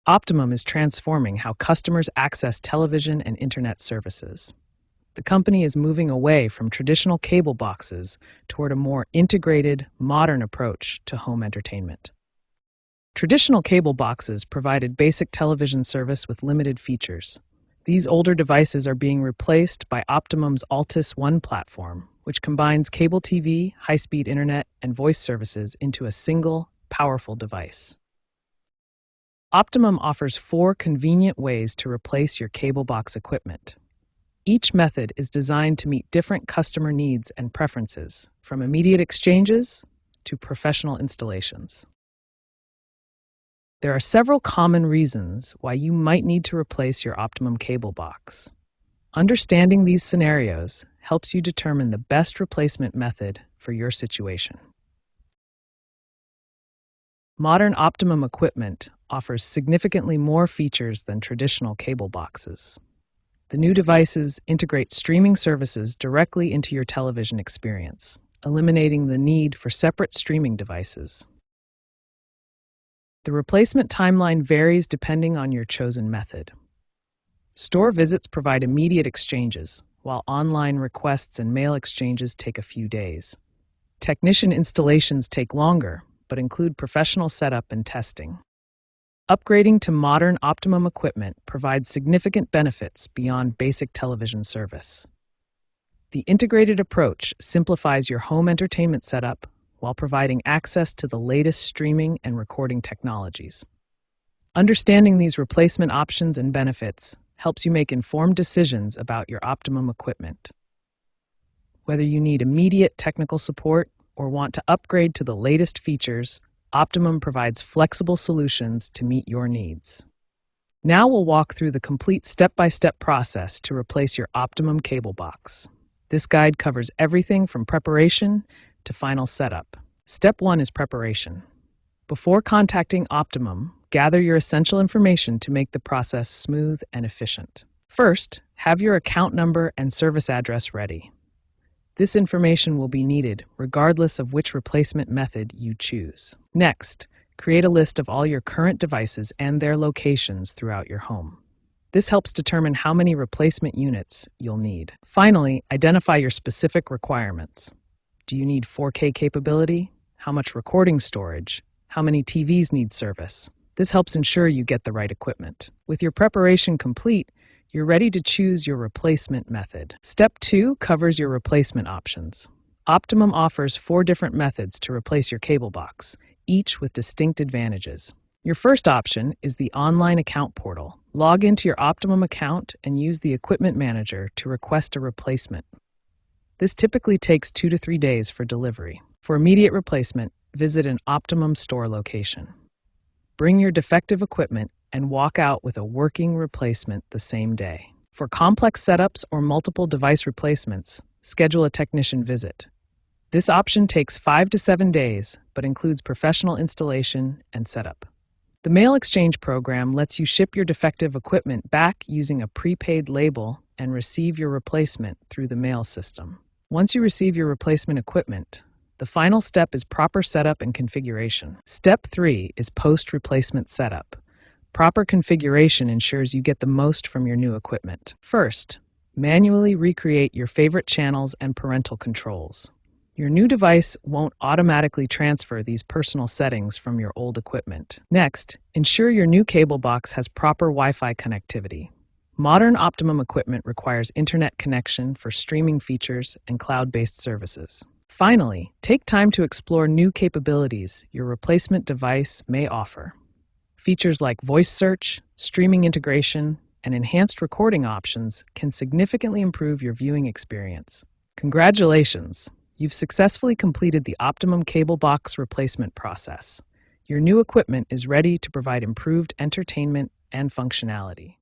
Optimum is transforming how customers access television and internet services. The company is moving away from traditional cable boxes toward a more integrated, modern approach to home entertainment. Traditional cable boxes provided basic television service with limited features. These older devices are being replaced by Optimum's Altis One platform, which combines cable TV, high-speed internet, and voice services into a single, powerful device. Optimum offers 4 convenient ways to replace your cable box equipment. Each method is designed to meet different customer needs and preferences, from immediate exchanges to professional installations. There are several common reasons why you might need to replace your Optimum cable box. Understanding these scenarios helps you determine the best replacement method for your situation. Modern Optimum equipment offers significantly more features than traditional cable boxes. The new devices integrate streaming services directly into your television experience, eliminating the need for separate streaming devices. The replacement timeline varies depending on your chosen method. Store visits provide immediate exchanges, while online requests and mail exchanges take a few days. Technician installations take longer, but include professional setup and testing. Upgrading to modern Optimum equipment provides significant benefits beyond basic television service. The integrated approach simplifies your home entertainment setup while providing access to the latest streaming and recording technologies. Understanding these replacement options and benefits helps you make informed decisions about your Optimum equipment. Whether you need immediate technical support or want to upgrade to the latest features, Optimum provides flexible solutions to meet your needs. Now we'll walk through the complete step-by-step process to replace your Optimum cable box. This guide covers everything from preparation to final setup. Step 1 is preparation. Before contacting Optimum, gather your essential information to make the process smooth and efficient. First, have your account number and service address ready. This information will be needed regardless of which replacement method you choose. Next, create a list of all your current devices and their locations throughout your home. This helps determine how many replacement units you'll need. Finally, identify your specific requirements. Do you need 4K capability? How much recording storage? How many TVs need service? This helps ensure you get the right equipment. With your preparation complete, you're ready to choose your replacement method. Step 2 covers your replacement options. Optimum offers 4 different methods to replace your cable box, each with distinct advantages. Your first option is the online account portal. Log into your Optimum account and use the Equipment Manager to request a replacement. This typically takes 2 to 3 days for delivery. For immediate replacement, visit an Optimum store location. Bring your defective equipment and walk out with a working replacement the same day. For complex setups or multiple device replacements, schedule a technician visit. This option takes 5 to 7 days, but includes professional installation and setup. The mail exchange program lets you ship your defective equipment back using a prepaid label and receive your replacement through the mail system. Once you receive your replacement equipment, the final step is proper setup and configuration. Step 3 is post-replacement setup. Proper configuration ensures you get the most from your new equipment. First, manually recreate your favorite channels and parental controls. Your new device won't automatically transfer these personal settings from your old equipment. Next, ensure your new cable box has proper Wi-Fi connectivity. Modern Optimum equipment requires internet connection for streaming features and cloud-based services. Finally, take time to explore new capabilities your replacement device may offer. Features like voice search, streaming integration, and enhanced recording options can significantly improve your viewing experience. Congratulations! You've successfully completed the Optimum cable box replacement process. Your new equipment is ready to provide improved entertainment and functionality.